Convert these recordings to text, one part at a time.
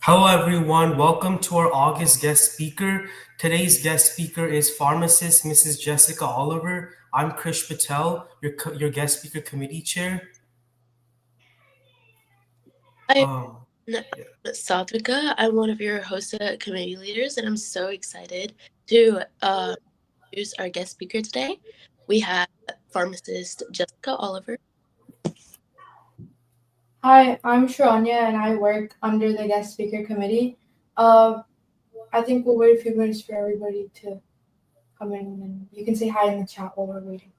Hello, everyone. Welcome to our August guest speaker. Today's guest speaker is pharmacist Mrs. Jessica Oliver. I'm Krish Patel, your guest speaker committee chair. I'm Um, yeah. Satvika. I'm one of your HOSA committee leaders, and I'm so excited to introduce our guest speaker today. We have pharmacist Jessica Oliver. Hi, I'm Sharanya and I work under the guest speaker committee. Uh, I think we'll wait a few minutes for everybody to come in and you can say hi in the chat while we're waiting.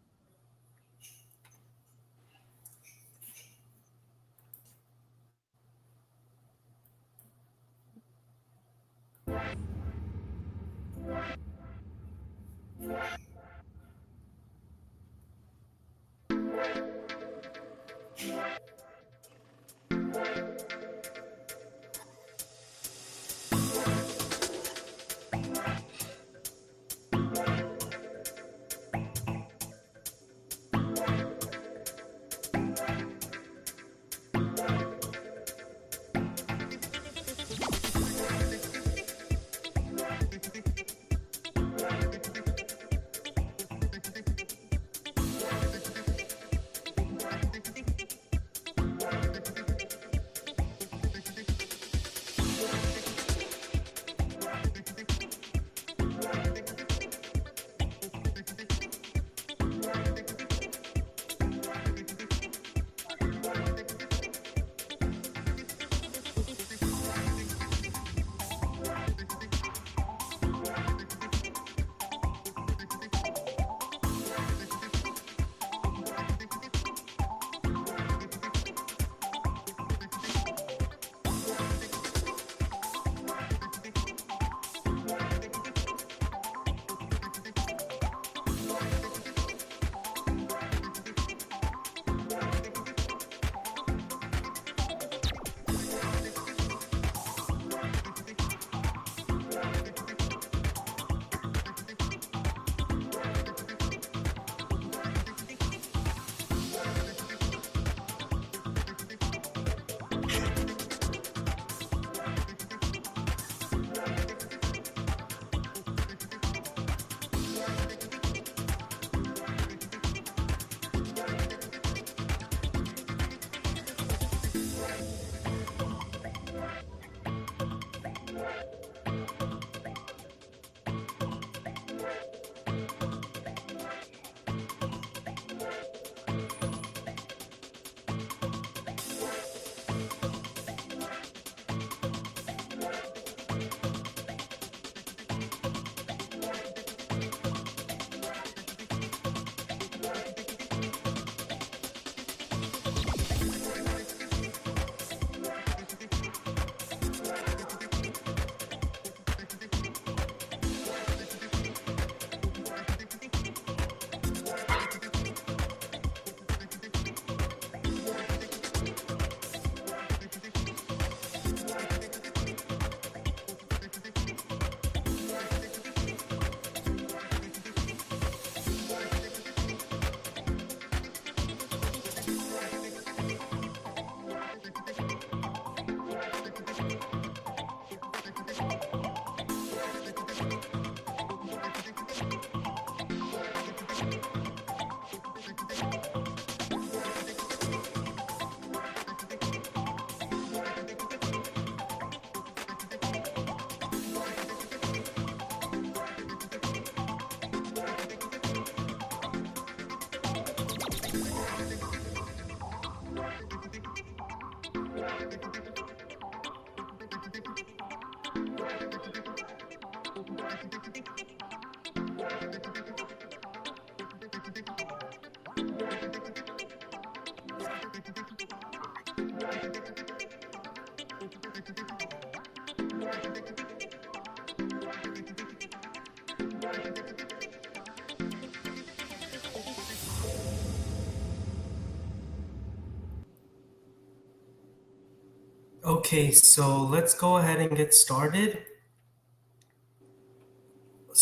Okay, so let's go ahead and get started.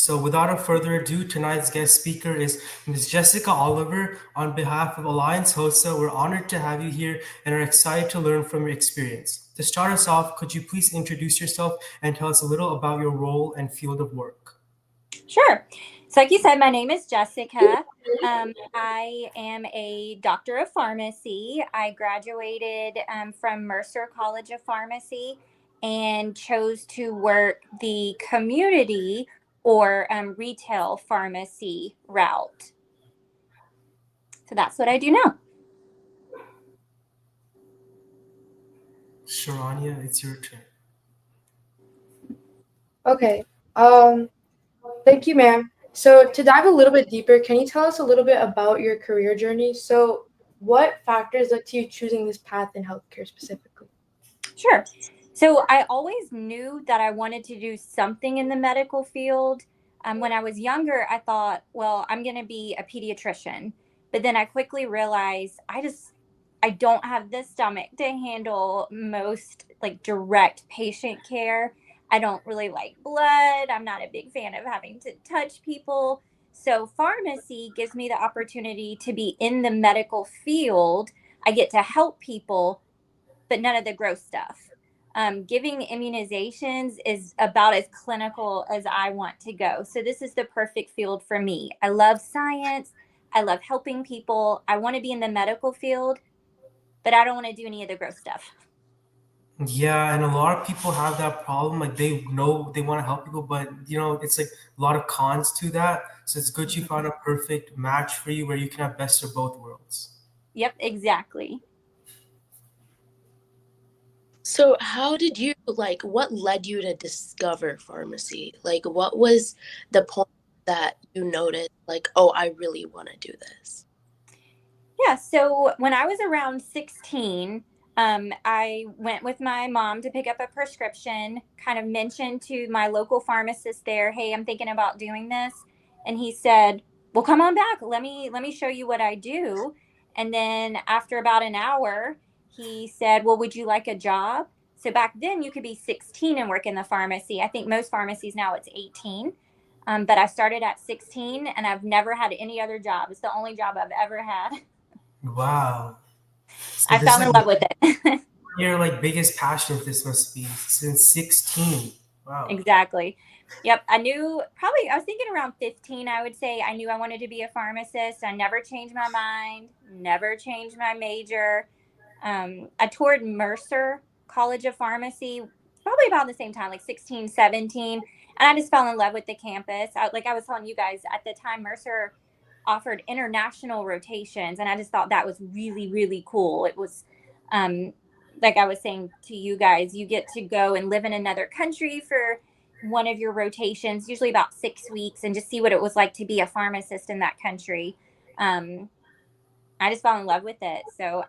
So without a further ado, tonight's guest speaker is Ms. Jessica Oliver. On behalf of Alliance HOSA, we're honored to have you here and are excited to learn from your experience. To start us off, could you please introduce yourself and tell us a little about your role and field of work? Sure. So like you said, my name is Jessica. I am a doctor of pharmacy. I graduated from Mercer College of Pharmacy and chose to work the community or retail pharmacy route. So that's what I do now. Sharanya, it's your turn. Okay. Thank you, ma'am. So to dive a little bit deeper, can you tell us a little bit about your career journey? So what factors led to you choosing this path in healthcare specifically? Sure. So I always knew that I wanted to do something in the medical field. When I was younger, I thought, well, I'm going to be a pediatrician. But then I quickly realized I don't have the stomach to handle most like direct patient care. I don't really like blood. I'm not a big fan of having to touch people. So pharmacy gives me the opportunity to be in the medical field. I get to help people, but none of the gross stuff. Giving immunizations is about as clinical as I want to go. So this is the perfect field for me. I love science. I love helping people. I want to be in the medical field, but I don't want to do any of the gross stuff. Yeah, and a lot of people have that problem. Like they know they want to help people, but it's like a lot of cons to that. So it's good you found a perfect match for you where you can have best of both worlds. Yep, exactly. So how did you what led you to discover pharmacy? Like what was the point that you noticed oh, I really want to do this? Yeah, so when I was around 16, I went with my mom to pick up a prescription, kind of mentioned to my local pharmacist there, hey, I'm thinking about doing this. And he said, well, come on back. Let me show you what I do. And then after about an hour, he said, well, would you like a job? So back then you could be 16 and work in the pharmacy. I think most pharmacies now it's 18. But I started at 16 and I've never had any other job. It's the only job I've ever had. Wow. So I this fell in is love with it. your biggest passion. This must be since 16. Wow. Exactly. Yep. I was thinking around 15, I would say I knew I wanted to be a pharmacist. I never changed my mind, never changed my major. I toured Mercer College of Pharmacy probably about the same time, like 16, 17. And I just fell in love with the campus. I was telling you guys at the time, Mercer offered international rotations. And I just thought that was really, really cool. It was, like I was saying to you guys, you get to go and live in another country for one of your rotations, usually about 6 weeks, and just see what it was like to be a pharmacist in that country. I just fell in love with it. So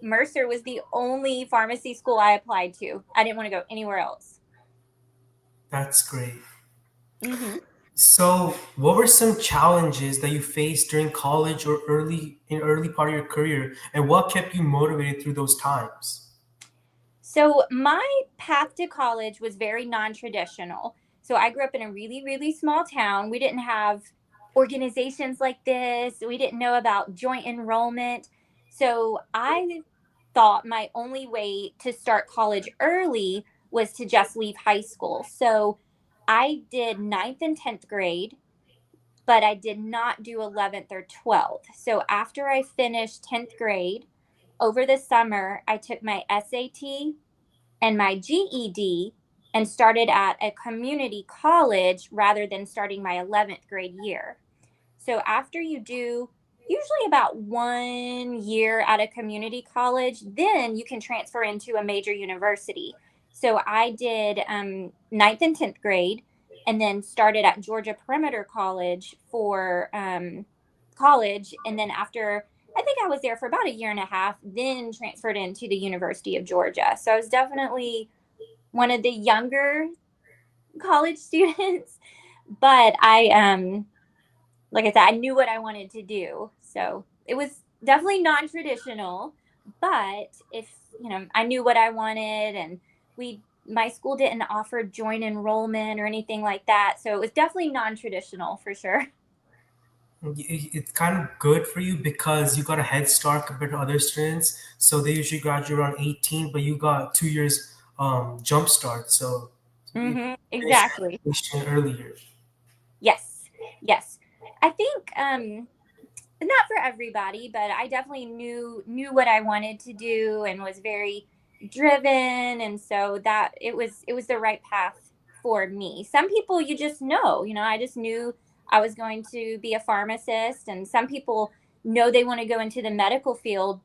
Mercer was the only pharmacy school I applied to. I didn't want to go anywhere else. That's great. Mm-hmm. So, what were some challenges that you faced during college or early part of your career, and what kept you motivated through those times? So my path to college was very non-traditional. So I grew up in a really, really small town. We didn't have organizations like this. We didn't know about joint enrollment. So I thought my only way to start college early was to just leave high school. So I did ninth and 10th grade, but I did not do 11th or 12th. So after I finished 10th grade, over the summer, I took my SAT and my GED and started at a community college rather than starting my 11th grade year. So after you do usually about 1 year at a community college, then you can transfer into a major university. So I did ninth and 10th grade and then started at Georgia Perimeter College for college. And then after, I think I was there for about a year and a half, then transferred into the University of Georgia. So I was definitely one of the younger college students, but like I said, I knew what I wanted to do. So it was definitely non-traditional, but if, I knew what I wanted and we my school didn't offer joint enrollment or anything like that. So it was definitely non-traditional for sure. It's kind of good for you because you got a head start compared to other students. So they usually graduate around 18, but you got 2 years jump start. So you finished Exactly. graduation earlier. Yes. Yes. I think not for everybody, but I definitely knew what I wanted to do and was very driven, and so that it was the right path for me. Some people you just know, I just knew I was going to be a pharmacist, and some people know they want to go into the medical field.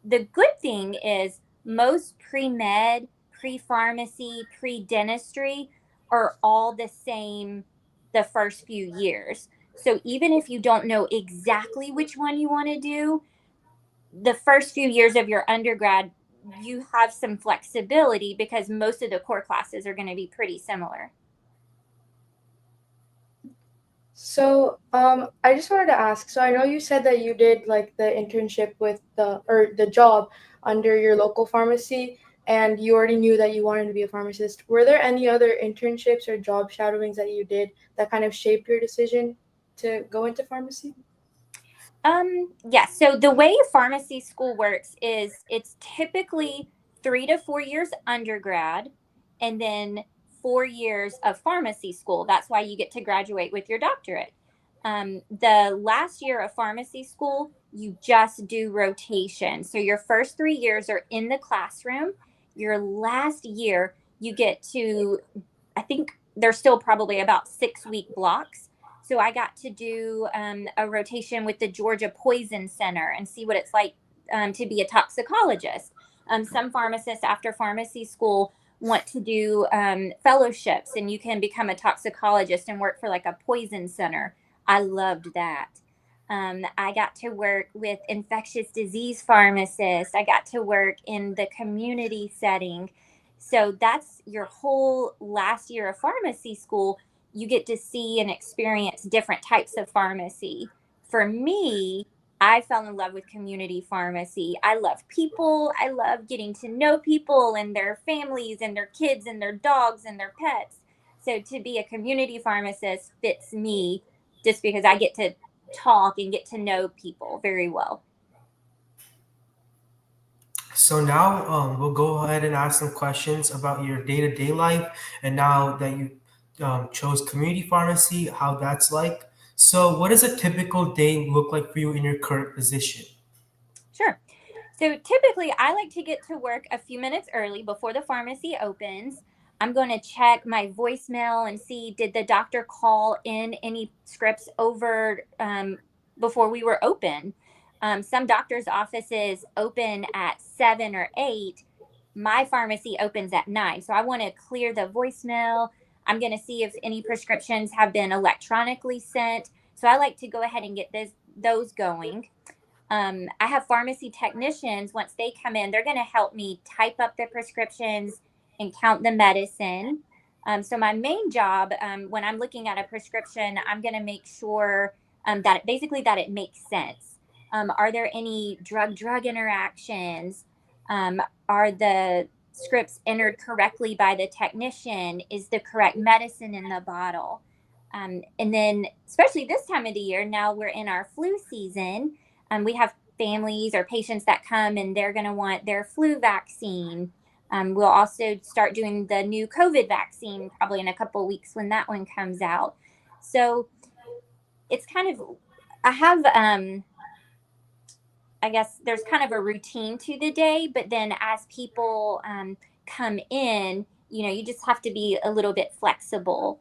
The good thing is most pre-med, pre-pharmacy, pre-dentistry are all the same the first few years. So even if you don't know exactly which one you want to do, the first few years of your undergrad, you have some flexibility because most of the core classes are going to be pretty similar. So, I just wanted to ask. So, I know you said that you did like the internship with the job under your local pharmacy, and you already knew that you wanted to be a pharmacist. Were there any other internships or job shadowings that you did that kind of shaped your decision to go into pharmacy? Yeah. So the way pharmacy school works is it's typically 3 to 4 years undergrad and then 4 years of pharmacy school. That's why you get to graduate with your doctorate. The last year of pharmacy school, you just do rotation. So your first 3 years are in the classroom. Your last year, you get to, I think there's still probably about 6 week blocks. So I got to do a rotation with the Georgia Poison Center and see what it's like to be a toxicologist. Some pharmacists after pharmacy school want to do fellowships, and you can become a toxicologist and work for like a poison center. I loved that. I got to work with infectious disease pharmacists. I got to work in the community setting. So that's your whole last year of pharmacy school. You get to see and experience different types of pharmacy. For me, I fell in love with community pharmacy. I love people. I love getting to know people and their families and their kids and their dogs and their pets. So to be a community pharmacist fits me just because I get to talk and get to know people very well. So now we'll go ahead and ask some questions about your day-to-day life, and now that you chose community pharmacy, how that's like. So, what does a typical day look like for you in your current position? Sure. So typically, I like to get to work a few minutes early before the pharmacy opens. I'm going to check my voicemail and see did the doctor call in any scripts over before we were open. Some doctors' offices open at 7 or 8. My pharmacy opens at 9. So I want to clear the voicemail. I'm going to see if any prescriptions have been electronically sent. So I like to go ahead and get those going. I have pharmacy technicians. Once they come in, they're going to help me type up the prescriptions and count the medicine. So my main job, when I'm looking at a prescription, I'm going to make sure that it makes sense. Are there any drug-drug interactions? Are the scripts entered correctly by the technician? Is the correct medicine in the bottle? And then, especially this time of the year, now we're in our flu season. We have families or patients that come and they're going to want their flu vaccine. We'll also start doing the new COVID vaccine probably in a couple of weeks when that one comes out. So it's kind of, I have, I guess there's kind of a routine to the day, but then as people come in, you just have to be a little bit flexible.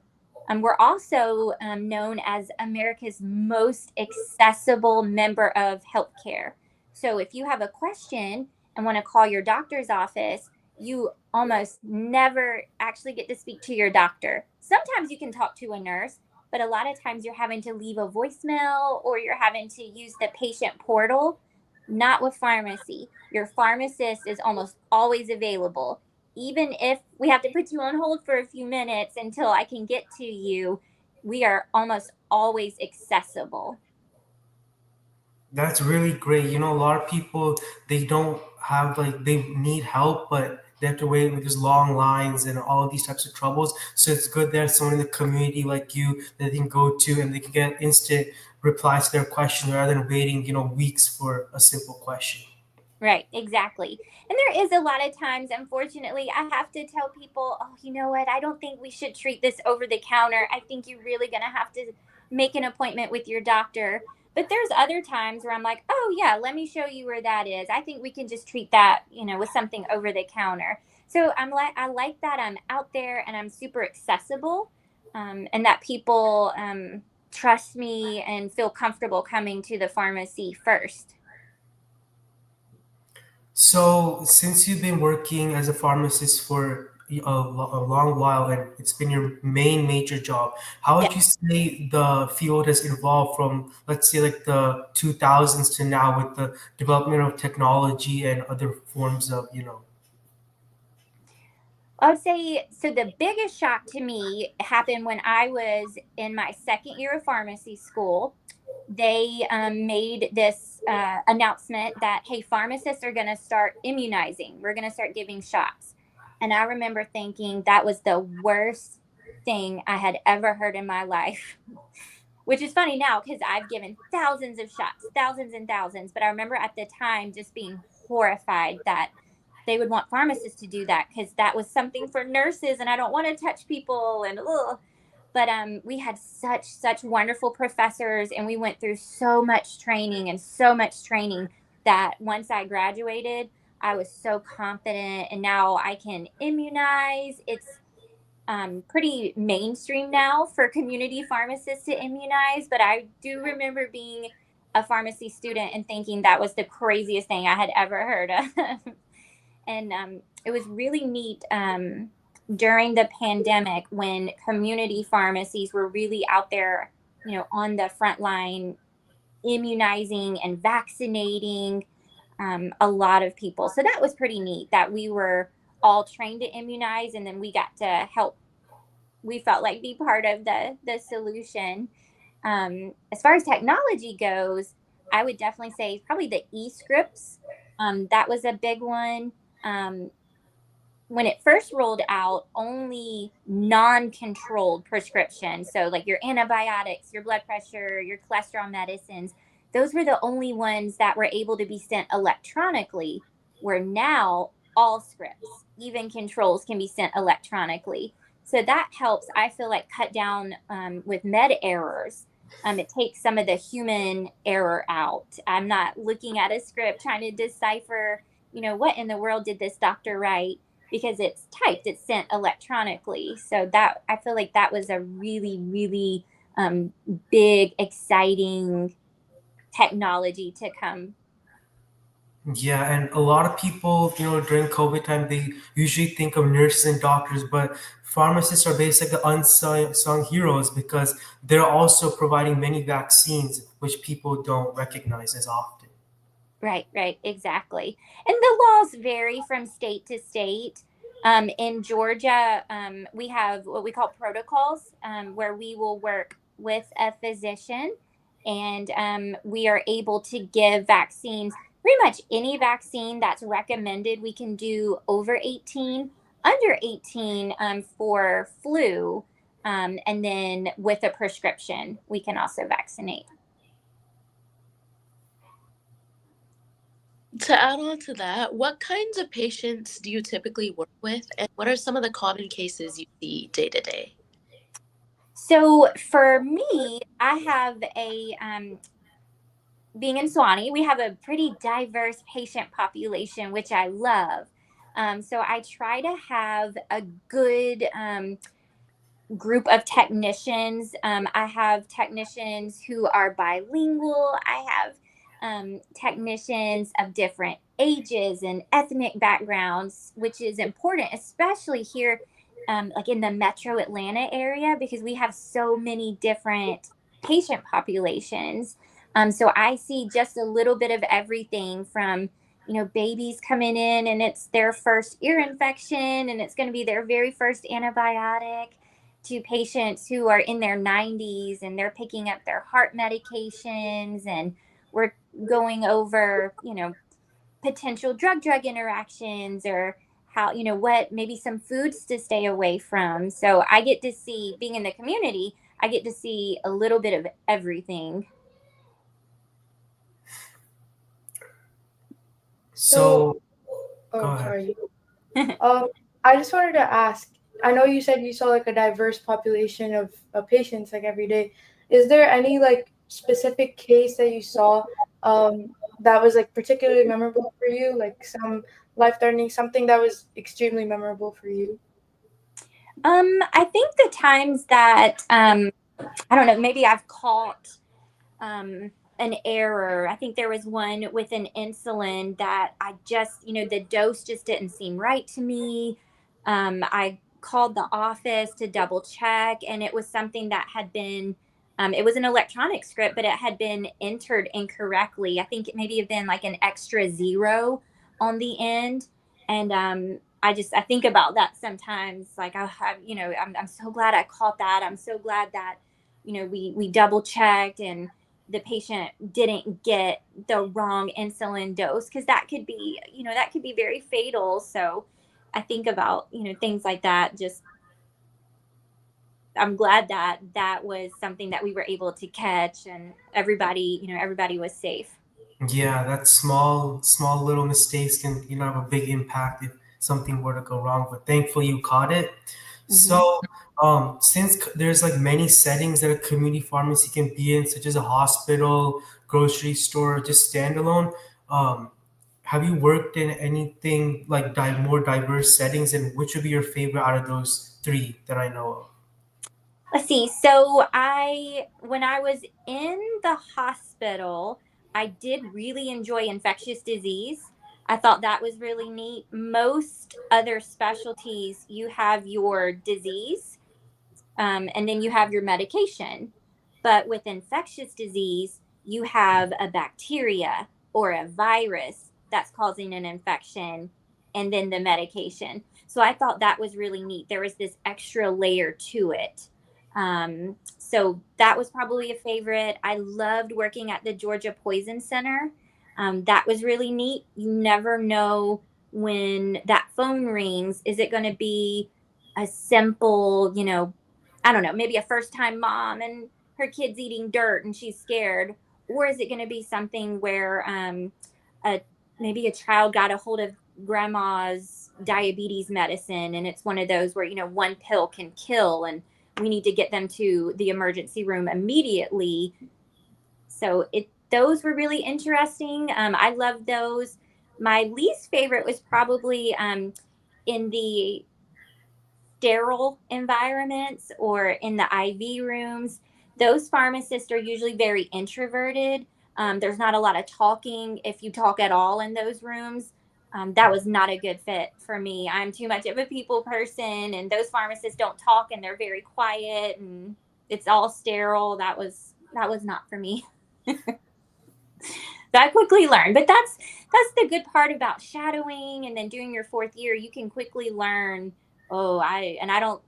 We're also known as America's most accessible member of healthcare. So if you have a question and want to call your doctor's office, you almost never actually get to speak to your doctor. Sometimes you can talk to a nurse, but a lot of times you're having to leave a voicemail or you're having to use the patient portal. Not with pharmacy. Your pharmacist is almost always available. Even if we have to put you on hold for a few minutes until I can get to you, we are almost always accessible. That's really great. A lot of people they don't have like they need help, but they have to wait with these long lines and all of these types of troubles. So it's good there's someone in the community like you that they can go to and they can get instant replies to their question rather than waiting, weeks for a simple question. Right, exactly. And there is a lot of times, unfortunately, I have to tell people, oh, you know what? I don't think we should treat this over the counter. I think you're really going to have to make an appointment with your doctor. But there's other times where I'm like, oh, yeah, let me show you where that is. I think we can just treat that, with something over the counter. So I like that I'm out there and I'm super accessible, and that people trust me and feel comfortable coming to the pharmacy first. So, since you've been working as a pharmacist for a long while and it's been your main major job, how would you say the field has evolved from, let's say, like the 2000s to now with the development of technology and other forms of, I would say, so the biggest shock to me happened when I was in my second year of pharmacy school. They made this announcement that, hey, pharmacists are going to start immunizing. We're going to start giving shots. And I remember thinking that was the worst thing I had ever heard in my life, which is funny now because I've given thousands of shots, thousands and thousands. But I remember at the time just being horrified that they would want pharmacists to do that because that was something for nurses and I don't want to touch people and ugh. But we had such wonderful professors and we went through so much training that once I graduated, I was so confident and now I can immunize. It's pretty mainstream now for community pharmacists to immunize, but I do remember being a pharmacy student and thinking that was the craziest thing I had ever heard of. And it was really neat during the pandemic when community pharmacies were really out there, on the front line, immunizing and vaccinating a lot of people. So that was pretty neat that we were all trained to immunize and then we got to help. We felt like be part of the solution. As far as technology goes, I would definitely say probably the e-scripts. That was a big one. When it first rolled out, only non-controlled prescriptions, so like your antibiotics, your blood pressure, your cholesterol medicines, those were the only ones that were able to be sent electronically, where now all scripts, even controls, can be sent electronically. So that helps, I feel like, cut down with med errors. It takes some of the human error out. I'm not looking at a script trying to decipher, what in the world did this doctor write? Because it's typed, it's sent electronically. So that, I feel like that was a really, really big, exciting technology to come. Yeah, and a lot of people, during COVID time, they usually think of nurses and doctors, but pharmacists are basically unsung heroes because they're also providing many vaccines, which people don't recognize as often. Right, exactly. And the laws vary from state to state. In Georgia, we have what we call protocols, where we will work with a physician and we are able to give vaccines, pretty much any vaccine that's recommended. We can do over 18, under 18 for flu, and then with a prescription, we can also vaccinate. To add on to that, what kinds of patients do you typically work with, and what are some of the common cases you see day to day? So for me, I have being in Swanee, we have a pretty diverse patient population, which I love. So I try to have a good group of technicians. I have technicians who are bilingual. I have technicians of different ages and ethnic backgrounds, which is important, especially here, like in the metro Atlanta area, because we have so many different patient populations. So I see just a little bit of everything from, babies coming in and it's their first ear infection and it's going to be their very first antibiotic, to patients who are in their 90s and they're picking up their heart medications, and we're going over, potential drug interactions or how, what maybe some foods to stay away from. So I get to see, being in the community, I get to see a little bit of everything. So, go Oh, ahead. sorry. I just wanted to ask. I know you said you saw like a diverse population of patients like every day. Is there any like specific case that you saw that was like particularly memorable for you? Like some life-threatening, something that was extremely memorable for you? I think the times that I don't know, maybe I've caught an error. I think there was one with an insulin that I just, the dose just didn't seem right to me. I called the office to double check, and it was something that had been, it was an electronic script, but it had been entered incorrectly. I think it maybe had been like an extra zero on the end. And I think about that sometimes. Like I'm so glad I caught that. I'm so glad that, we double checked and the patient didn't get the wrong insulin dose, because that could be, that could be very fatal. So I think about, things like that. Just, I'm glad that that was something that we were able to catch, and everybody was safe. Yeah, that small little mistakes can, have a big impact if something were to go wrong. But thankfully, you caught it. Mm-hmm. So, since there's like many settings that a community pharmacy can be in, such as a hospital, grocery store, just standalone, um, have you worked in anything like more diverse settings, and which would be your favorite out of those three that I know of? Let's see. So when I was in the hospital, I did really enjoy infectious disease. I thought that was really neat. Most other specialties, you have your disease, and then you have your medication. But with infectious disease, you have a bacteria or a virus that's causing an infection, and then the medication. So I thought that was really neat. There was this extra layer to it. So that was probably a favorite. I loved working at the Georgia Poison Center. That was really neat. You never know when that phone rings. Is it going to be a simple, I don't know, maybe a first time mom and her kid's eating dirt and she's scared? Or is it going to be something where a, maybe a child got a hold of grandma's diabetes medicine, and it's one of those where, one pill can kill, and we need to get them to the emergency room immediately. So those were really interesting. I love those. My least favorite was probably in the sterile environments or in the IV rooms. Those pharmacists are usually very introverted. There's not a lot of talking, if you talk at all in those rooms. That was not a good fit for me. I'm too much of a people person, and those pharmacists don't talk, and they're very quiet, and it's all sterile. That was not for me. So I quickly learned, but that's the good part about shadowing and then doing your fourth year. You can quickly learn. Oh, I don't,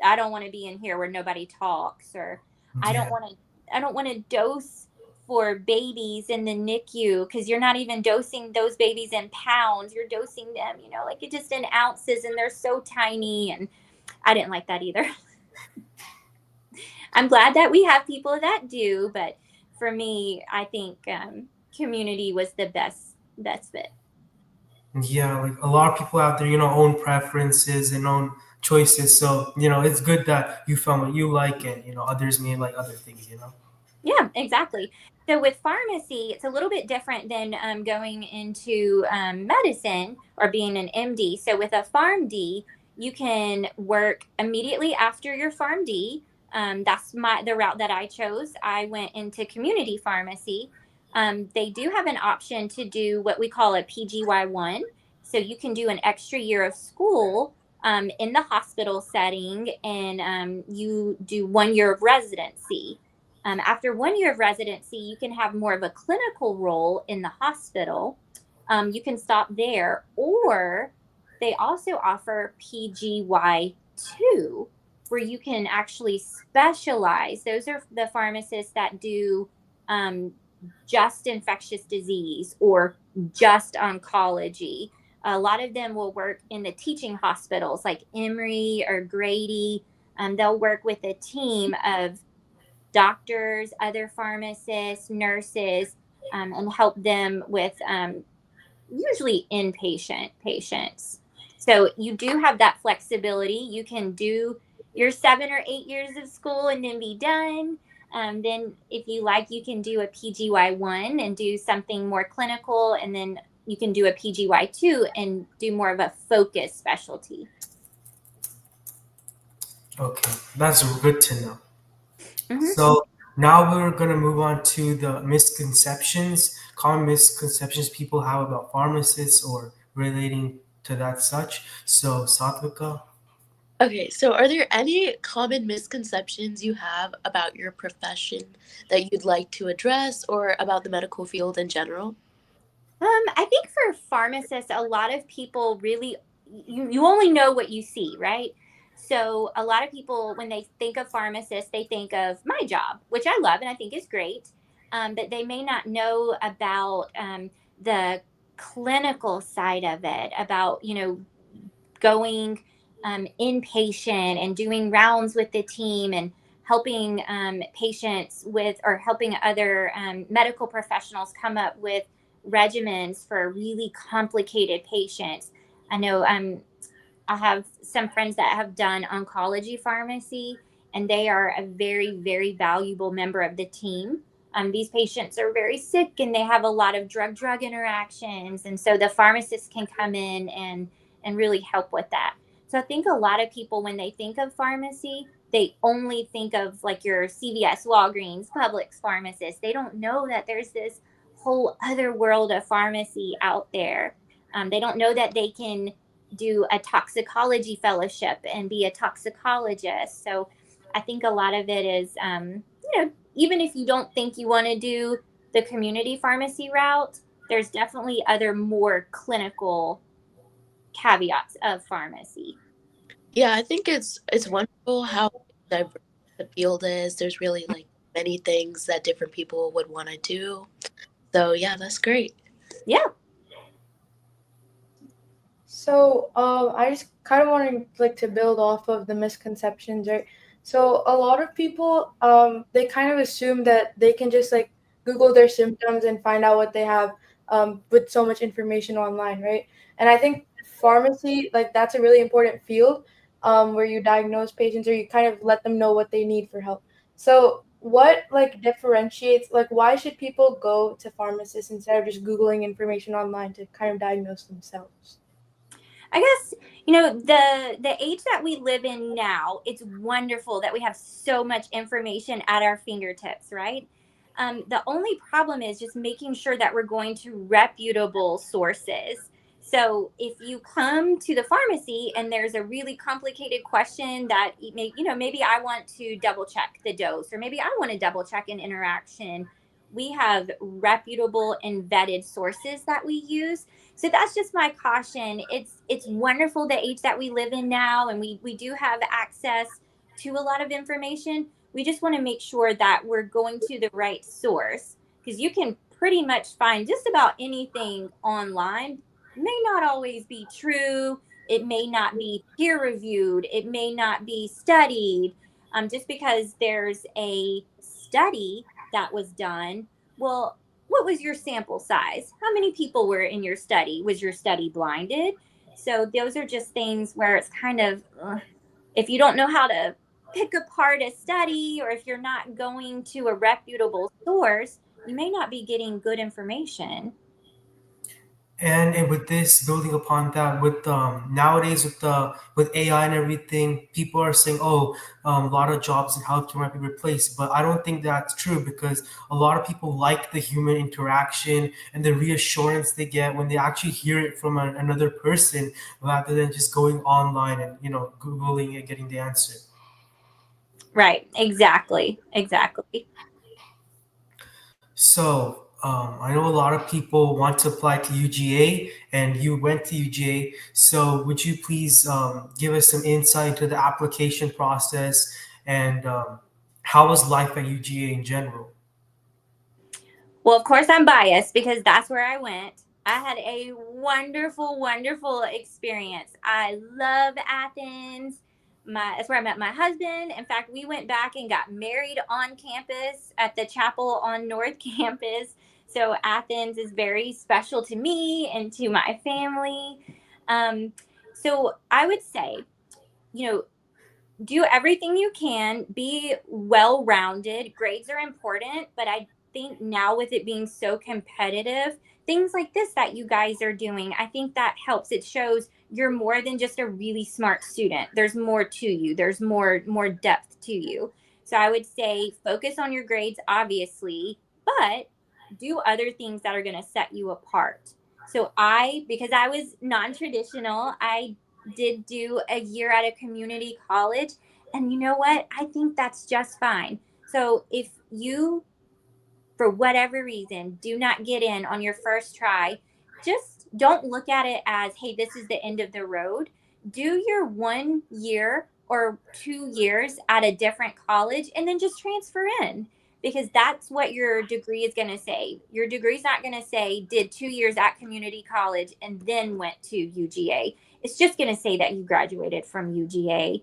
I don't want to be in here where nobody talks, or I don't Yeah. want to, I don't want to dose for babies in the NICU, because you're not even dosing those babies in pounds. You're dosing them, like it just in ounces, and they're so tiny, and I didn't like that either. I'm glad that we have people that do, but for me, I think community was the best fit. Yeah, like a lot of people out there, own preferences and own choices. So, it's good that you found what you like, and, others may like other things. Yeah, exactly. So with pharmacy, it's a little bit different than going into medicine or being an MD. So with a PharmD, you can work immediately after your PharmD. That's the route that I chose. I went into community pharmacy. They do have an option to do what we call a PGY1. So you can do an extra year of school in the hospital setting, and you do 1 year of residency. After 1 year of residency, you can have more of a clinical role in the hospital. You can stop there, or they also offer PGY2, where you can actually specialize. Those are the pharmacists that do just infectious disease or just oncology. A lot of them will work in the teaching hospitals like Emory or Grady. They'll work with a team of doctors, other pharmacists, nurses, and help them with usually inpatient patients. So you do have that flexibility. You can do your 7 or 8 years of school and then be done. Then, if you like, you can do a PGY1 and do something more clinical, and then you can do a PGY2 and do more of a focused specialty. Okay, that's good to know. Mm-hmm. So now we're going to move on to the misconceptions, common misconceptions people have about pharmacists or relating to that such. So Satvika. Okay, so are there any common misconceptions you have about your profession that you'd like to address or about the medical field in general? I think for pharmacists, a lot of people really, you only know what you see, right? So a lot of people, when they think of pharmacists, they think of my job, which I love and I think is great. But they may not know about the clinical side of it, about, going inpatient and doing rounds with the team and helping patients with, or helping other medical professionals come up with regimens for really complicated patients. I know I have some friends that have done oncology pharmacy, and they are a very, very valuable member of the team. These patients are very sick and they have a lot of drug interactions. And so the pharmacist can come in and really help with that. So I think a lot of people, when they think of pharmacy, they only think of like your CVS, Walgreens, Publix pharmacist. They don't know that there's this whole other world of pharmacy out there. They don't know that they can do a toxicology fellowship and be a toxicologist. So I think a lot of it is, even if you don't think you want to do the community pharmacy route, there's definitely other more clinical caveats of pharmacy. Yeah, I think it's wonderful how diverse the field is. There's really like many things that different people would want to do. So yeah, that's great. Yeah. So I just kind of wanted like to build off of the misconceptions, right? So a lot of people they kind of assume that they can just like Google their symptoms and find out what they have with so much information online, right? And I think pharmacy, like that's a really important field where you diagnose patients or you kind of let them know what they need for help. So what like differentiates, like why should people go to pharmacists instead of just Googling information online to kind of diagnose themselves? I guess, the age that we live in now, it's wonderful that we have so much information at our fingertips, right? The only problem is just making sure that we're going to reputable sources. So if you come to the pharmacy and there's a really complicated question that maybe I want to double check the dose, or maybe I want to double check an interaction, we have reputable and vetted sources that we use. So that's just my caution. It's wonderful the age that we live in now, and we do have access to a lot of information. We just want to make sure that we're going to the right source, because you can pretty much find just about anything online. It may not always be true. It may not be peer reviewed. It may not be studied. Just because there's a study that was done, well, what was your sample size? How many people were in your study? Was your study blinded? So those are just things where it's kind of, if you don't know how to pick apart a study, or if you're not going to a reputable source, you may not be getting good information. And with this, building upon that, with nowadays with AI and everything, people are saying, "Oh, a lot of jobs in healthcare might be replaced." But I don't think that's true, because a lot of people like the human interaction and the reassurance they get when they actually hear it from another person, rather than just going online and googling and getting the answer. Right. Exactly. So I know a lot of people want to apply to UGA, and you went to UGA. So would you please give us some insight into the application process, and how was life at UGA in general? Well, of course I'm biased because that's where I went. I had a wonderful, wonderful experience. I love Athens. That's where I met my husband. In fact, we went back and got married on campus at the chapel on North Campus. So Athens is very special to me and to my family. Um, so I would say, you know, do everything you can, be well rounded. Grades are important, but I think now with it being so competitive, things like this that you guys are doing, I think that helps. It shows you're more than just a really smart student. There's more to you. There's more depth to you. So I would say focus on your grades, obviously, but do other things that are going to set you apart. So because I was non-traditional, I did do a year at a community college. And you know what? I think that's just fine. So if you, for whatever reason, do not get in on your first try, just don't look at it as, hey, this is the end of the road. Do your 1 year or 2 years at a different college and then just transfer in, because that's what your degree is going to say. Your degree is not going to say did 2 years at community college and then went to UGA. It's just going to say that you graduated from UGA.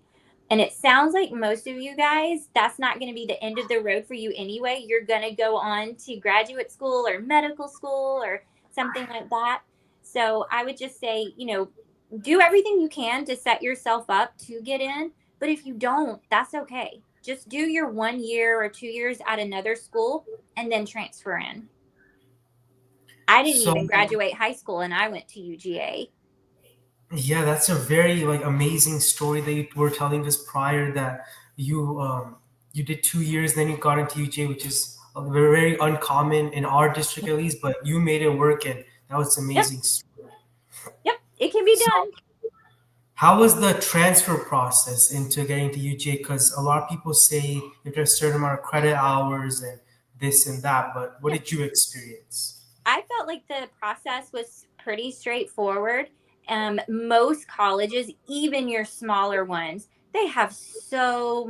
And it sounds like most of you guys, that's not going to be the end of the road for you anyway. You're going to go on to graduate school or medical school or something like that. So I would just say, do everything you can to set yourself up to get in. But if you don't, that's okay. Just do your 1 year or 2 years at another school and then transfer in. I didn't So even graduate high school and I went to UGA. yeah, that's a very like amazing story that you were telling us prior, that you did 2 years, then you got into UJ, which is very, very uncommon in our district at least, but you made it work, and that was Yep. amazing story. Yep. It can be So done. how was the transfer process into getting to UJ? Because a lot of people say you have to have a certain amount of credit hours and this and that, but what Yep. did you experience? I felt like the process was pretty straightforward. Most colleges, even your smaller ones, they have so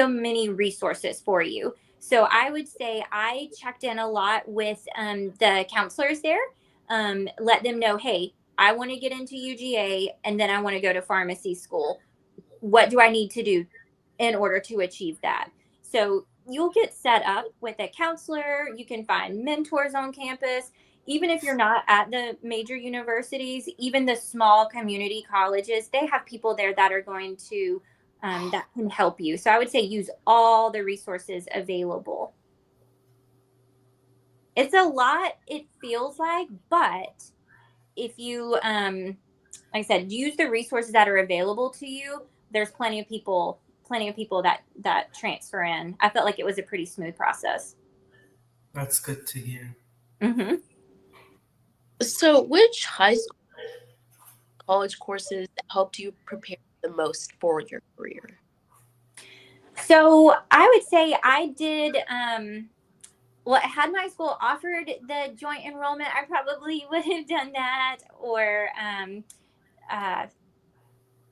many resources for you. So I would say I checked in a lot with the counselors there. Let them know, hey, I want to get into UGA and then I want to go to pharmacy school. What do I need to do in order to achieve that? So you'll get set up with a counselor. You can find mentors on campus. Even if you're not at the major universities, even the small community colleges, they have people there that are going to, that can help you. So I would say use all the resources available. It's a lot, it feels like, but if you, like I said, use the resources that are available to you. There's plenty of people that transfer in. I felt like it was a pretty smooth process. That's good to hear. Mm-hmm. So, which high school college courses helped you prepare the most for your career? So I would say I did. Had my school offered the joint enrollment, I probably would have done that. Or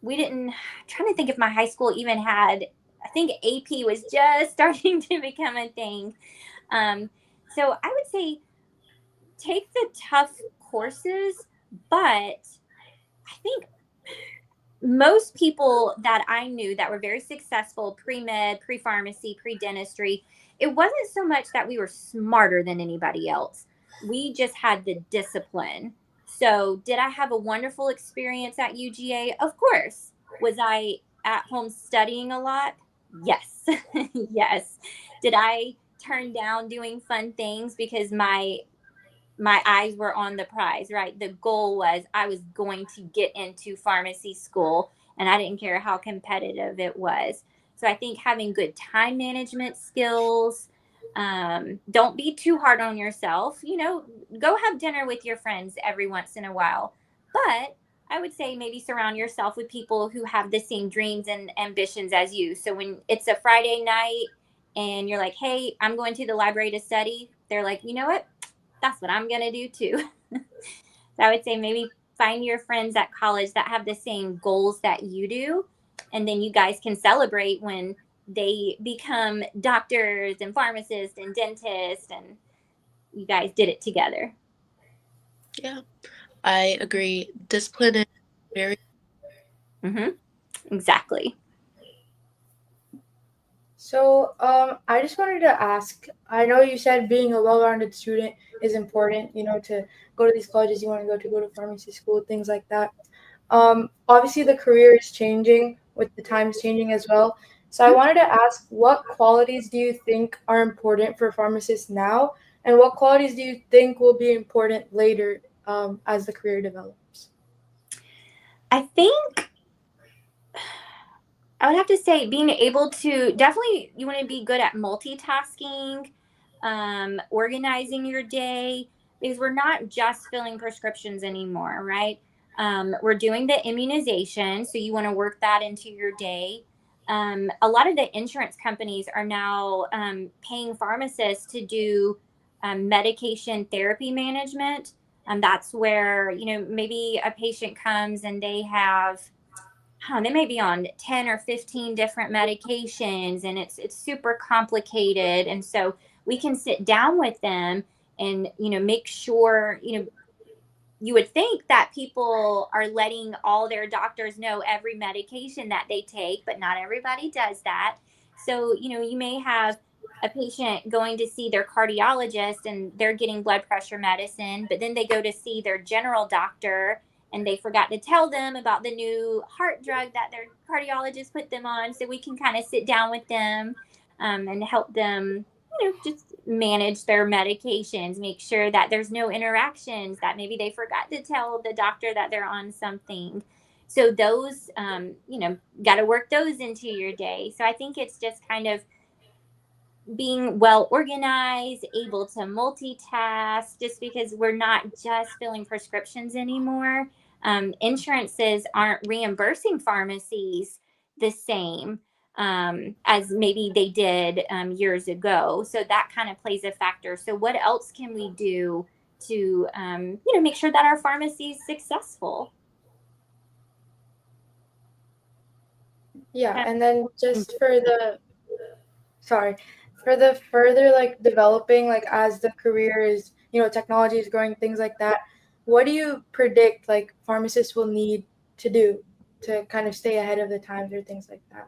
we didn't. I'm trying to think if my high school even had. I think AP was just starting to become a thing. So I would say take the tough courses, but I think most people that I knew that were very successful pre-med, pre-pharmacy, pre-dentistry, it wasn't so much that we were smarter than anybody else. We just had the discipline. So did I have a wonderful experience at UGA? Of course. Was I at home studying a lot? Yes. Yes. Did I turn down doing fun things because my eyes were on the prize, right? The goal was I was going to get into pharmacy school and I didn't care how competitive it was. So I think having good time management skills, don't be too hard on yourself. Go have dinner with your friends every once in a while. But I would say maybe surround yourself with people who have the same dreams and ambitions as you. So when it's a Friday night and you're like, hey, I'm going to the library to study, they're like, you know what? That's what I'm going to do too. So I would say maybe find your friends at college that have the same goals that you do. And then you guys can celebrate when they become doctors and pharmacists and dentists and you guys did it together. Yeah, I agree. Discipline is very. Exactly. So, I just wanted to ask. I know you said being a well-rounded student is important. To go to these colleges you want to go to pharmacy school, things like that. Obviously, the career is changing with the times changing as well. So, I wanted to ask, what qualities do you think are important for pharmacists now, and what qualities do you think will be important later as the career develops? I think I would have to say being able to definitely, you want to be good at multitasking, organizing your day, because we're not just filling prescriptions anymore, right? We're doing the immunization, so you want to work that into your day. A lot of the insurance companies are now paying pharmacists to do medication therapy management. That's where, maybe a patient comes and they have, they may be on 10 or 15 different medications, and it's super complicated. And so we can sit down with them and, make sure, you would think that people are letting all their doctors know every medication that they take, but not everybody does that. So, you may have a patient going to see their cardiologist and they're getting blood pressure medicine, but then they go to see their general doctor and they forgot to tell them about the new heart drug that their cardiologist put them on. So we can kind of sit down with them and help them, just manage their medications, make sure that there's no interactions, that maybe they forgot to tell the doctor that they're on something. So those, got to work those into your day. So I think it's just kind of being well organized, able to multitask, just because we're not just filling prescriptions anymore. Insurances aren't reimbursing pharmacies the same as maybe they did years ago. So that kind of plays a factor. So what else can we do to, make sure that our pharmacy is successful? Yeah, and then just for the further like developing, like as the career is, technology is growing, things like that, what do you predict like pharmacists will need to do to kind of stay ahead of the times or things like that?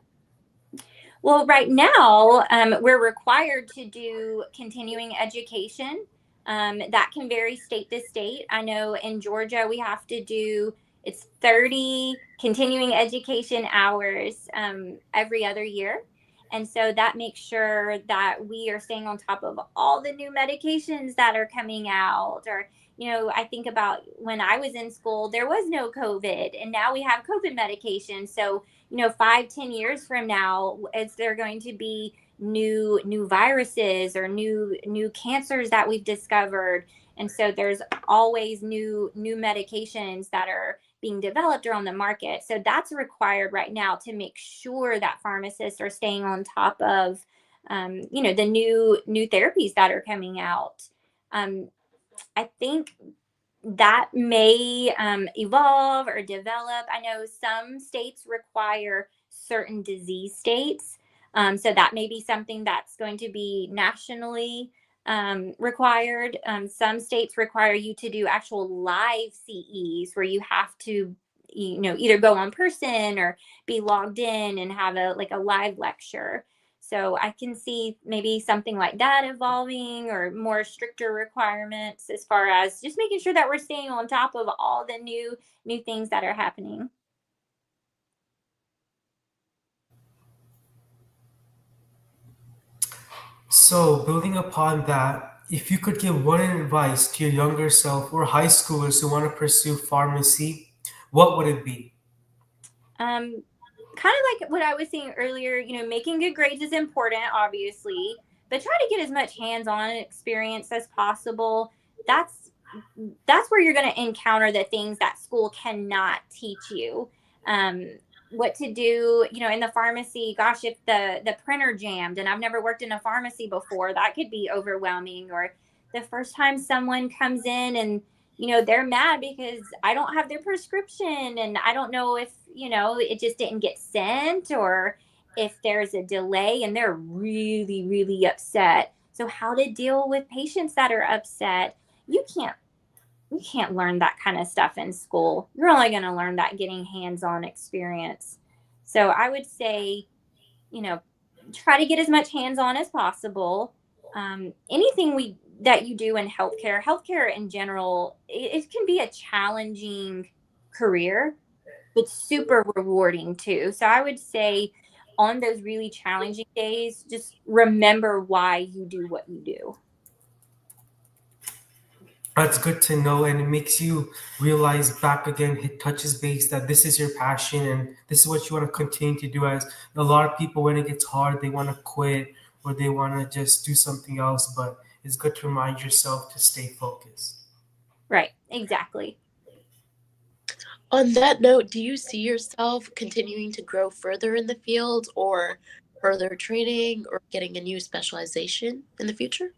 Well, right now, we're required to do continuing education. That can vary state to state. I know in Georgia, we have to do, it's 30 continuing education hours every other year. And so that makes sure that we are staying on top of all the new medications that are coming out. Or, I think about when I was in school, there was no COVID, and now we have COVID medication. So, 5-10 years from now, is there going to be new viruses or new cancers that we've discovered? And so there's always new medications that are being developed or on the market. So that's required right now to make sure that pharmacists are staying on top of the new therapies that are coming out. I think that may evolve or develop. I know some states require certain disease states. So that may be something that's going to be nationally required. Some states require you to do actual live CEs where you have to, either go on person or be logged in and have a live lecture. So I can see maybe something like that evolving, or more stricter requirements as far as just making sure that we're staying on top of all the new things that are happening. So, building upon that, if you could give one advice to your younger self or high schoolers who want to pursue pharmacy, what would it be? Um, Kind of like what I was saying earlier, making good grades is important, obviously, but try to get as much hands-on experience as possible. That's where you're going to encounter the things that school cannot teach you. Um, what to do, in the pharmacy. Gosh, if the printer jammed and I've never worked in a pharmacy before, that could be overwhelming. Or the first time someone comes in and they're mad because I don't have their prescription and I don't know if, it just didn't get sent, or if there's a delay and they're really, really upset. So how to deal with patients that are upset. You can't you can't learn that kind of stuff in school. You're only going to learn that getting hands-on experience. So I would say, try to get as much hands-on as possible. Anything that you do in healthcare in general, it can be a challenging career, but super rewarding too. So I would say on those really challenging days, just remember why you do what you do. That's good to know, and it makes you realize back again, it touches base that this is your passion and this is what you want to continue to do. As a lot of people, when it gets hard, they want to quit or they want to just do something else, but it's good to remind yourself to stay focused. Right, exactly. On that note, do you see yourself continuing to grow further in the field or further training or getting a new specialization in the future?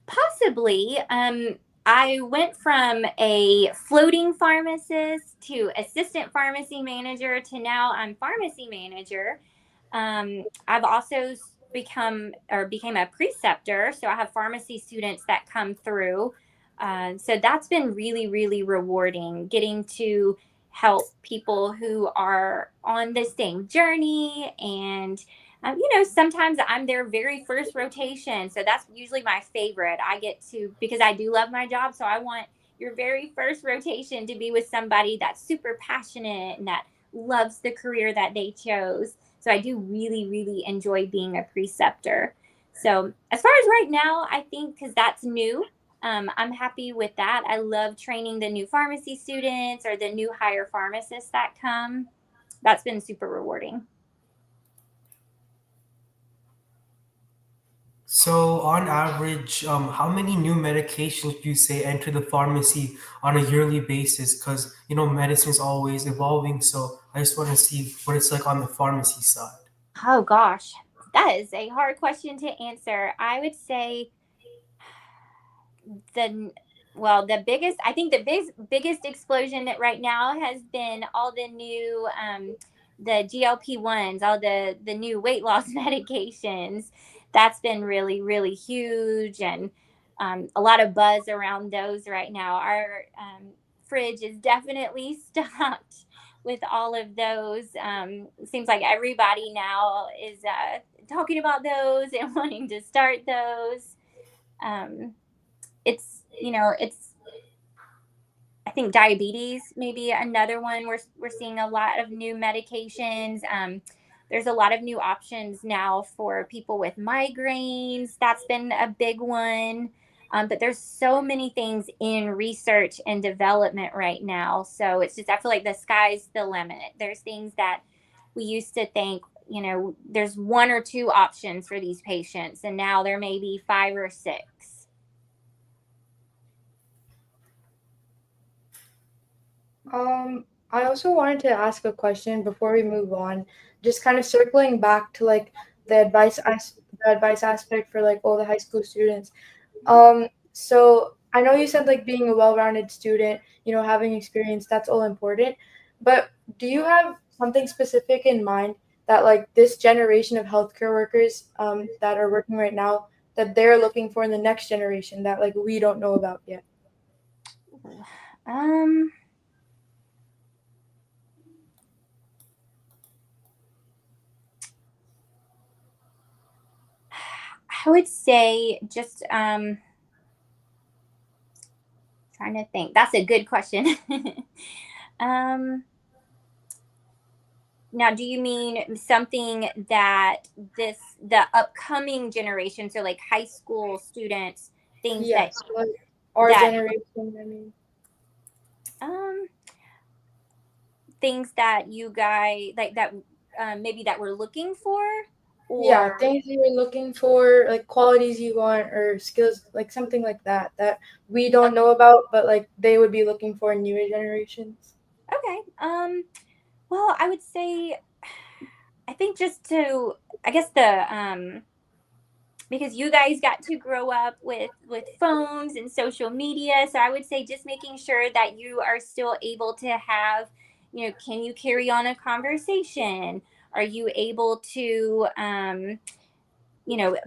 Possibly. I went from a floating pharmacist to assistant pharmacy manager to now I'm pharmacy manager. I've also became a preceptor, so I have pharmacy students that come through. So that's been really, really rewarding, getting to help people who are on the same journey. And sometimes I'm their very first rotation. So that's usually my favorite. I get to, because I do love my job. So I want your very first rotation to be with somebody that's super passionate and that loves the career that they chose. So I do really, really enjoy being a preceptor. So as far as right now, I think because that's new, I'm happy with that. I love training the new pharmacy students or the new hire pharmacists that come. That's been super rewarding. So, on average, how many new medications do you say enter the pharmacy on a yearly basis? Because medicine is always evolving. So, I just want to see what it's like on the pharmacy side. Oh gosh, that is a hard question to answer. I would say the biggest explosion that right now has been all the new the GLP-1s, all the new weight loss medications. That's been really, really huge, and a lot of buzz around those right now. Our fridge is definitely stocked with all of those. It seems like everybody now is talking about those and wanting to start those. It's I think diabetes maybe another one. We're seeing a lot of new medications. There's a lot of new options now for people with migraines. That's been a big one. But there's so many things in research and development right now. So it's just, I feel like the sky's the limit. There's things that we used to think, there's one or two options for these patients, and now there may be 5 or 6. I also wanted to ask a question before we move on, just kind of circling back to like the advice aspect for like all the high school students. So I know you said like being a well-rounded student, having experience, that's all important. But do you have something specific in mind that like this generation of healthcare workers that are working right now that they're looking for in the next generation that like we don't know about yet? I would say just trying to think. That's a good question. Now, do you mean something that the upcoming generation, so like high school students, things Yes, like our generation, I mean. Things that you guys like that maybe that we're looking for, or Yeah, things you're looking for, like qualities you want or skills, like something like that we don't know about, but like they would be looking for in newer generations. Okay. Well, I would say, I think just to, I guess because you guys got to grow up with phones and social media, so I would say just making sure that you are still able to have, can you carry on a conversation? Are you able to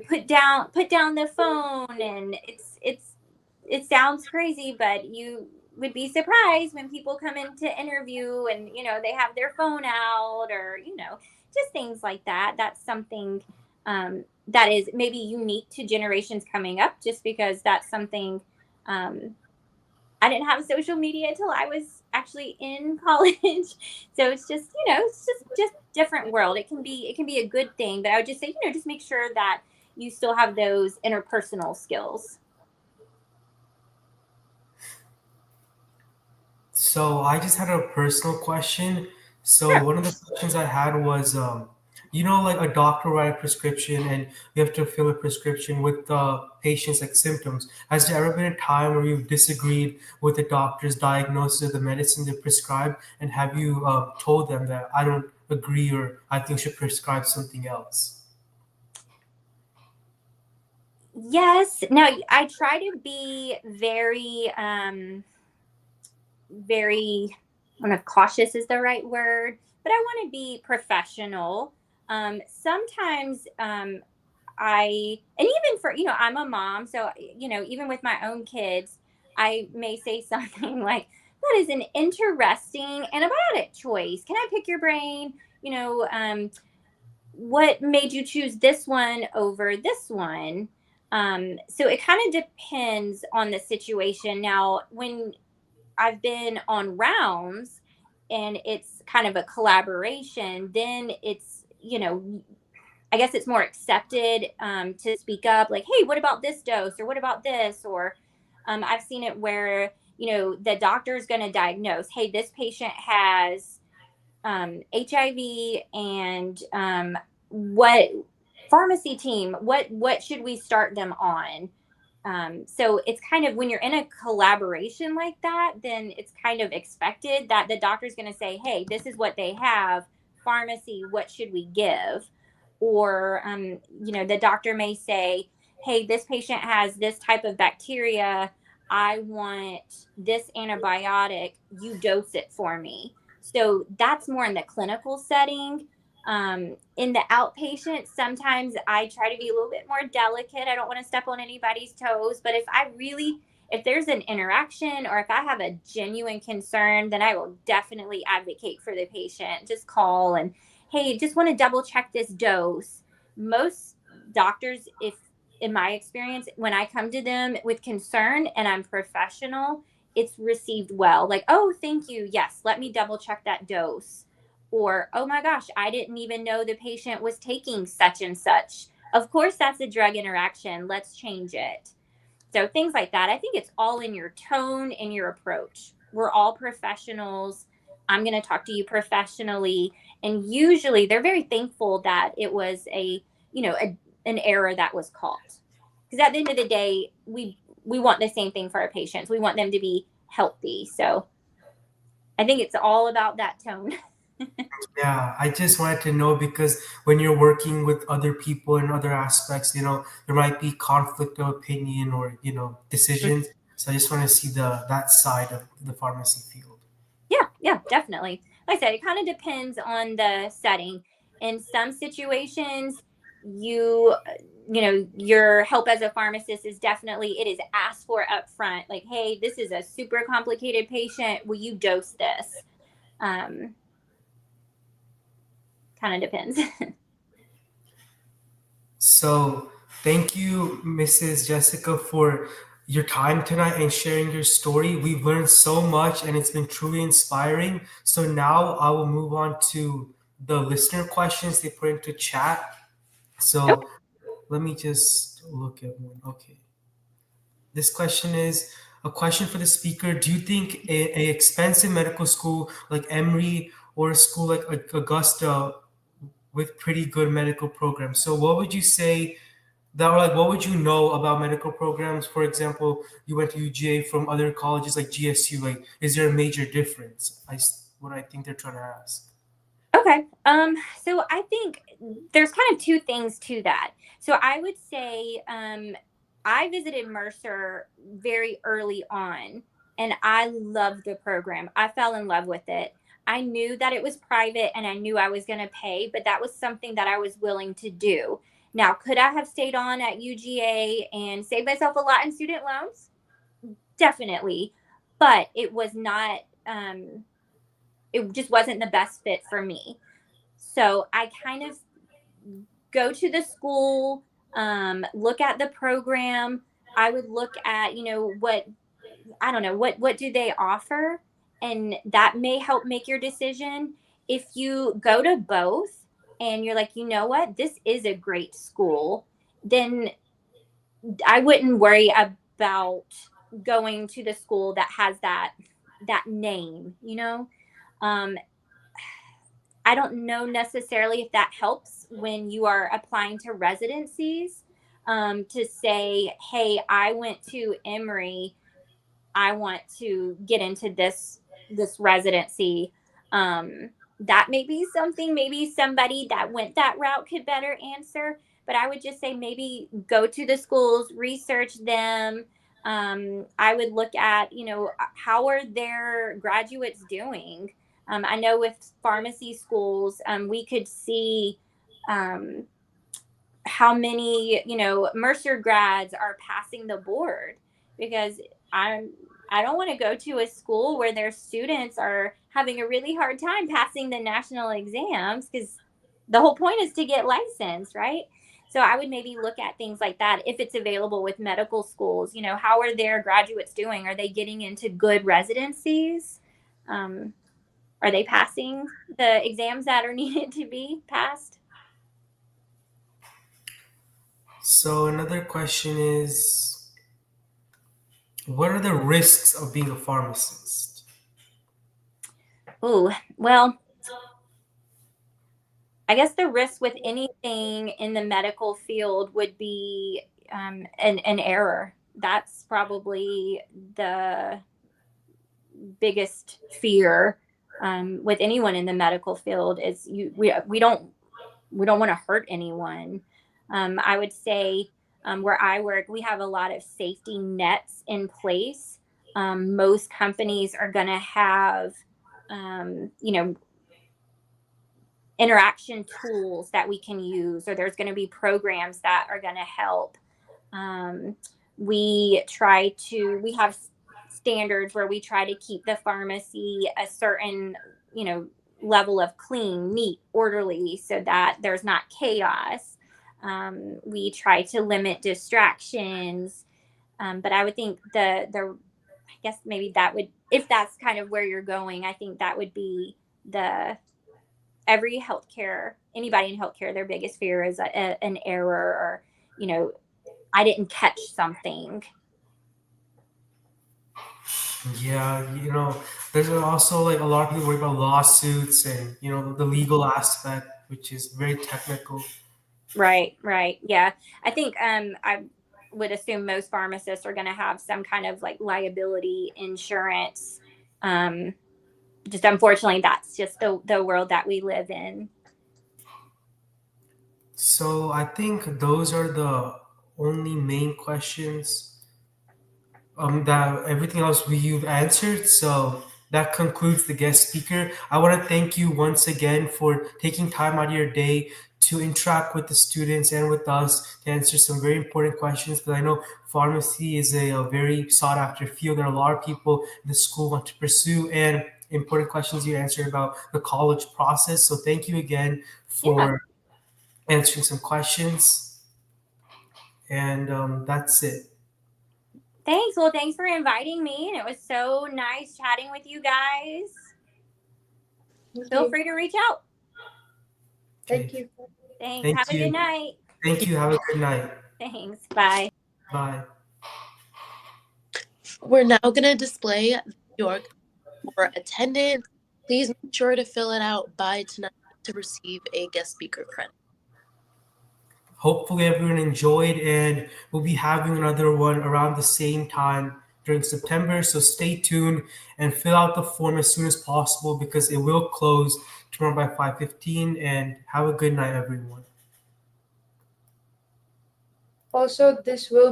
put down the phone? And it sounds crazy, but you would be surprised when people come in to interview and, you know, they have their phone out or, you know, just things like that. That's something that is maybe unique to generations coming up, just because that's something I didn't have social media until I was actually in college. So it's just, you know, it's just different world. It can be a good thing, but I would just say, you know, just make sure that you still have those interpersonal skills. So I just had a personal question. So Sure. one of the questions I had was, you know, like a doctor write a prescription and you have to fill a prescription with the patient's like symptoms. Has there ever been a time where you've disagreed with the doctor's diagnosis of the medicine they prescribed, and have you told them that I don't agree or I think you should prescribe something else? Yes. Now I try to be very very, I don't know if cautious is the right word, but I want to be professional. Sometimes and even for, you know, I'm a mom. So, you know, even with my own kids, I may say something like, that is an interesting antibiotic choice. Can I pick your brain? You know, what made you choose this one over this one? So it kind of depends on the situation. Now, when I've been on rounds and it's kind of a collaboration, then it's, you know, I guess it's more accepted to speak up like, hey, what about this dose? Or what about this? Or I've seen it where, you know, the doctor is going to diagnose, hey, this patient has HIV and what pharmacy team, what should we start them on? So it's kind of when you're in a collaboration like that, then it's kind of expected that the doctor's going to say, hey, this is what they have. Pharmacy, what should we give? Or, you know, the doctor may say, hey, this patient has this type of bacteria. I want this antibiotic. You dose it for me. So that's more in the clinical setting. In the outpatient, sometimes I try to be a little bit more delicate. I don't want to step on anybody's toes, but if there's an interaction or if I have a genuine concern, then I will definitely advocate for the patient. Just call and, hey, just want to double check this dose. Most doctors, if in my experience, when I come to them with concern and I'm professional, it's received well. Like, oh, thank you. Yes, let me double check that dose. Or, oh my gosh, I didn't even know the patient was taking such and such. Of course, that's a drug interaction. Let's change it. So things like that. I think it's all in your tone and your approach. We're all professionals. I'm going to talk to you professionally. And usually they're very thankful that it was an error that was caught. Because at the end of the day, we want the same thing for our patients. We want them to be healthy. So I think it's all about that tone. Yeah, I just wanted to know because when you're working with other people in other aspects, you know, there might be conflict of opinion or, you know, decisions. So I just want to see that side of the pharmacy field. Yeah, definitely. Like I said, it kind of depends on the setting. In some situations, you know, your help as a pharmacist is definitely, it is asked for up front. Like, hey, this is a super complicated patient. Will you dose this? Kind of depends. So thank you, Mrs. Jessica, for your time tonight and sharing your story. We've learned so much and it's been truly inspiring. So now I will move on to the listener questions they put into chat. So let me just look at one. Okay. This question is a question for the speaker. Do you think a expensive medical school like Emory or a school like Augusta with pretty good medical programs? So what would you say that, or like what would you know about medical programs? For example, you went to UGA from other colleges like GSU. Like, is there a major difference? What I think they're trying to ask. Okay. So I think there's kind of two things to that. So I would say I visited Mercer very early on and I loved the program. I fell in love with it. I knew that it was private and I knew I was going to pay, but that was something that I was willing to do. Now, could I have stayed on at UGA and saved myself a lot in student loans? definitely, but it was not, it just wasn't the best fit for me. So I kind of go to the school, look at the program. I would look at, what do they offer? And that may help make your decision. If you go to both and you're like, you know what, this is a great school, then I wouldn't worry about going to the school that has that name, I don't know necessarily if that helps when you are applying to residencies, to say, hey, I went to Emory, I want to get into this residency. That may be something maybe somebody that went that route could better answer. But I would just say maybe go to the schools, research them. I would look at, how are their graduates doing? I know with pharmacy schools, we could see how many, Mercer grads are passing the board, because I don't want to go to a school where their students are having a really hard time passing the national exams, because the whole point is to get licensed, right? So I would maybe look at things like that if it's available with medical schools. How are their graduates doing? Are they getting into good residencies? Are they passing the exams that are needed to be passed? So another question is, what are the risks of being a pharmacist? Oh, well, I guess the risk with anything in the medical field would be an error. That's probably the biggest fear with anyone in the medical field, is we don't want to hurt anyone. I would say where I work, we have a lot of safety nets in place. Most companies are going to have, interaction tools that we can use, or there's going to be programs that are going to help. We have standards where we try to keep the pharmacy a certain, level of clean, neat, orderly, so that there's not chaos. We try to limit distractions. But I would think I guess maybe that would, if that's kind of where you're going, I think that would be anybody in healthcare, their biggest fear is an error, or, I didn't catch something. Yeah, there's also like a lot of people worry about lawsuits and the legal aspect, which is very technical. Right. Yeah. I think I would assume most pharmacists are going to have some kind of like liability insurance. Just unfortunately, that's just the world that we live in. So I think those are the only main questions that everything else you've answered. So that concludes the guest speaker. I want to thank you once again for taking time out of your day to interact with the students and with us to answer some very important questions, because I know pharmacy is a very sought after field that a lot of people in the school want to pursue, and important questions you answered about the college process. So thank you again for answering some questions. And that's it. Thanks. Well, thanks for inviting me. And it was so nice chatting with you guys. Feel free to reach out. Thank you. Thanks. Thank Have a you. good night. Thank you. Have a good night. Thanks. Bye. Bye. We're now going to display your for attendance. Please make sure to fill it out by tonight to receive a guest speaker credit. Hopefully everyone enjoyed, and we'll be having another one around the same time during September. So stay tuned and fill out the form as soon as possible, because it will close tomorrow by 5:15. And have a good night, everyone. Also, this will